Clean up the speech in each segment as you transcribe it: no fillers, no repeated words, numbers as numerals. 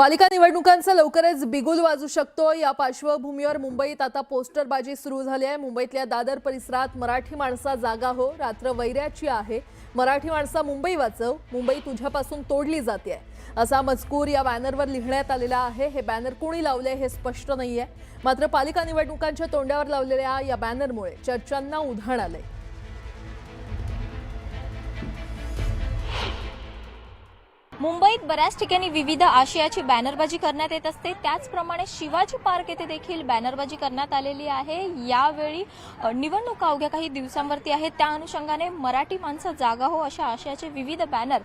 पालिका निवडणुकांचा लवकरच बिगुल वाजू शकतो। या पार्श्वभूमीवर मुंबईत आता पोस्टरबाजी सुरू झाली आहे। मुंबईतल्या दादर परिसरात मराठी माणसा जागा हो, रात्र वैऱ्याची आहे, मराठी माणसा मुंबई वाचव, मुंबई तुझ्यापासून तोडली जाते असा मजकूर या बॅनरवर लिहिण्यात आलेला आहे। हे बॅनर कोणी लावले हे स्पष्ट नाहीये, मात्र पालिका निवडणुकांच्या तोंडावर लावलेल्या या बॅनरमुळे चर्चांना उधाण आले। मुंबईत बऱ्याच ठिकाणी विविध आशयाची बॅनरबाजी करण्यात येत असते। त्याचप्रमाणे शिवाजी पार्क येथे देखील बॅनरबाजी करण्यात आलेली आहे। यावेळी निवडणुका अवघ्या काही दिवसांवरती आहेत, त्या अनुषंगाने मराठी माणसा जागा हो अशा आशयाचे विविध बॅनर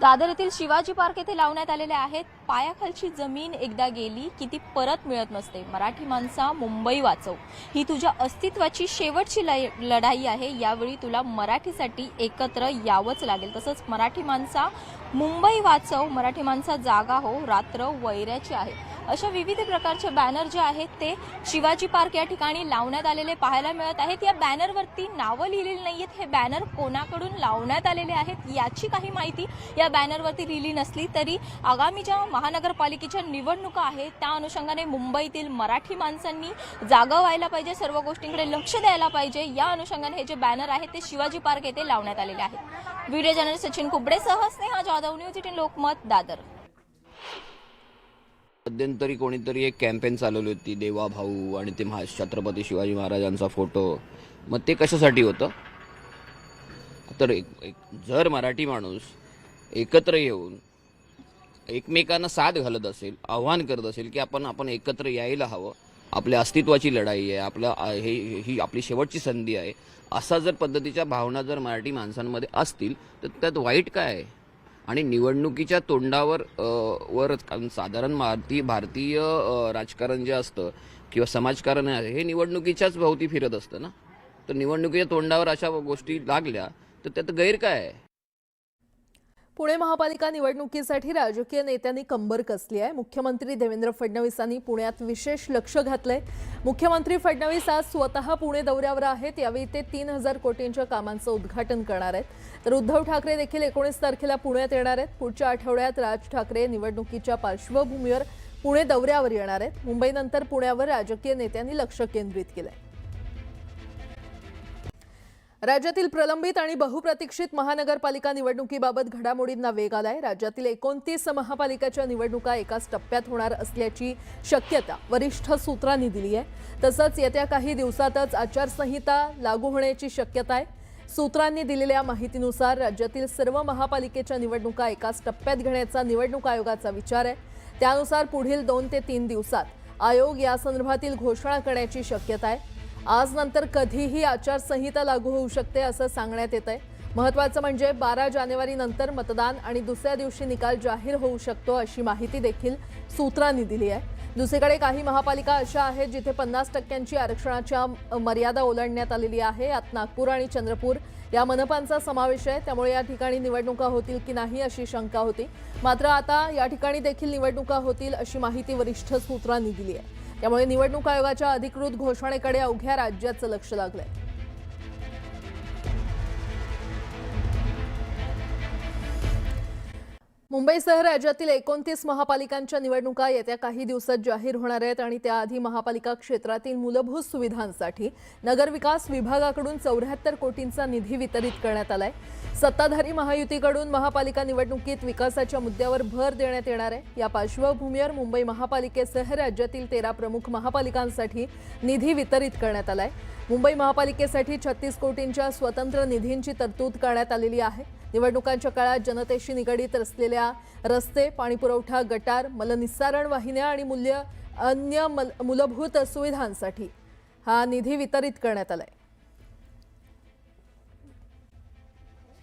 दादर येथील शिवाजी पार्क येथे लावण्यात आलेले आहेत। पायाखालची जमीन एकदा गेली की ती परत मिळत नसते, मराठी माणसा मुंबई वाचव ही तुझ्या अस्तित्वाची शेवटची लढाई आहे। यावेळी तुला मराठीसाठी एकत्र यावंच लागेल। तसंच मराठी माणसा मुंबई वाचव, मराठी माणसा जागा हो, रात्र वैऱ्याची आहे अशा विविध प्रकारचे बॅनर जे आहेत ते शिवाजी पार्क या ठिकाणी लावण्यात आलेले पाहायला मिळत आहेत। या बॅनरवरती नावं लिहिलेली नाहीत, हे बॅनर कोणाकडून लावण्यात आलेले आहेत याची काही माहिती या बॅनरवरती लिहिली नसली तरी आगामी ज्या महानगरपालिकेच्या निवडणुका आहेत त्या अनुषंगाने मुंबईतील मराठी माणसांनी जागा व्हायला पाहिजे, सर्व गोष्टींकडे लक्ष द्यायला पाहिजे, या अनुषंगाने हे जे बॅनर आहेत ते शिवाजी पार्क येथे लावण्यात आलेले आहेत। व्हिडिओ जर्नलिस्ट सचिन कुबडेसह स्नेहा जाधव, न्यूज 18 लोकमत, दादर। मध्यंतरी कोणीतरी एक कॅम्पेन चालवली होती, देवा भाऊ आणि ते छत्रपती शिवाजी महाराजांचा फोटो, मग ते कशासाठी होतं? तर जर मराठी माणूस एकत्र येऊन एकमेकांना साथ घालत असेल, आव्हान करत असेल की आपण एकत्र यायला हवं, आपल्या अस्तित्वाची लढाई आहे, ही आपली शेवटची संधी आहे, असा जर पद्धतीच्या भावना जर मराठी माणसांमध्ये असतील तर त्यात वाईट काय आहे? आणि निवडणुकीच्या तोंडावर साधारण भारतीय राजकारण जे असतं किंवा समाजकारण आहे हे निवडणुकीच्याच भोवती फिरत असतं ना। तर निवडणुकीच्या तोंडावर अशा गोष्टी लागल्या तर त्यात गैर काय आहे? पुणे महापालिका निवडणुकीसाठी राजकीय नेत्यांनी कंबर कसली आहे। मुख्यमंत्री देवेंद्र फडणवीसांनी पुण्यात विशेष लक्ष घातलंय। मुख्यमंत्री फडणवीस आज स्वतः पुणे दौऱ्यावर आहेत। यावेळी ते 3000 कोटींच्या कामांचं उद्घाटन करणार आहेत। तर उद्धव ठाकरे देखील 19 तारखेला पुण्यात येणार आहेत। पुढच्या आठवड्यात राज ठाकरे निवडणुकीच्या पार्श्वभूमीवर पुणे दौऱ्यावर येणार आहेत। मुंबईनंतर पुण्यावर राजकीय नेत्यांनी लक्ष केंद्रित केलंय। राज्यातील प्रलंबित आणि बहुप्रतीक्षित महानगरपालिका निवडणुकीबाबत घडामोडींना वेग आलाय। राज्यातील 29 महापालिकेच्या निवडणुका एकाच टप्प्यात होणार असल्याची शक्यता वरिष्ठ सूत्रांनी दिली आहे। तसंच येत्या काही दिवसातच आचारसंहिता लागू होण्याची शक्यता आहे। सूत्रांनी दिलेल्या माहितीनुसार राज्यातील सर्व महापालिकेच्या निवडणुका एकाच टप्प्यात घेण्याचा निवडणूक आयोगाचा विचार आहे। त्यानुसार पुढील 2 ते 3 दिवसात आयोग यासंदर्भातील घोषणा करण्याची शक्यता आहे। आज नंतर कधीही आचारसंहिता लागू होऊ शकते असं सांगण्यात येत आहे। महत्त्वाचं म्हणजे 12 जानेवारी नंतर मतदान आणि दुसऱ्या दिवशी निकाल जाहीर होऊ शकतो अशी माहिती देखील सूत्रांनी दिली आहे। दुसरीकडे काही महापालिका अशा आहेत जिथे 50% आरक्षणाच्या मर्यादा ओलांडण्यात आलेली आहे। यात नागपूर आणि चंद्रपूर या मनपांचा समावेश आहे। त्यामुळे या ठिकाणी निवडणुका होतील की नाही अशी शंका होती, मात्र आता या ठिकाणी देखील निवडणुका होतील अशी माहिती वरिष्ठ सूत्रांनी दिली आहे। त्यामुळे निवडणूक आयोगाच्या अधिकृत घोषणेकडे अवघ्या राज्याचं लक्ष लागलंय। मुंबईसह राज्यातील 29 महापालिकांच्या निवडणुका येत्या काही दिवसात जाहीर होणार आहेत आणि त्याआधी महापालिका क्षेत्रातील मूलभूत सुविधांसाठी नगरविकास विभागाकडून 74 कोटींचा निधी वितरित करण्यात आलाय। सत्ताधारी महायुतीकडून महापालिका निवडणुकीत विकासाच्या मुद्द्यावर भर देण्यात येणार आहे। या पार्श्वभूमीवर मुंबई महापालिकेसह राज्यातील 13 प्रमुख महापालिकांसाठी निधी वितरित करण्यात आलाय। मुंबई महापालिकेसाठी 36 कोटींच्या स्वतंत्र निधींची तरतूद करण्यात आलेली आहे। निवडणुकांच्या काळात जनतेशी निगडीत असलेल्या रस्ते, पाणीपुरवठा, गटार, मलनिस्सारण वाहिन्या आणि अन्य मूलभूत सुविधांसाठी हा निधी वितरित करण्यात आलाय।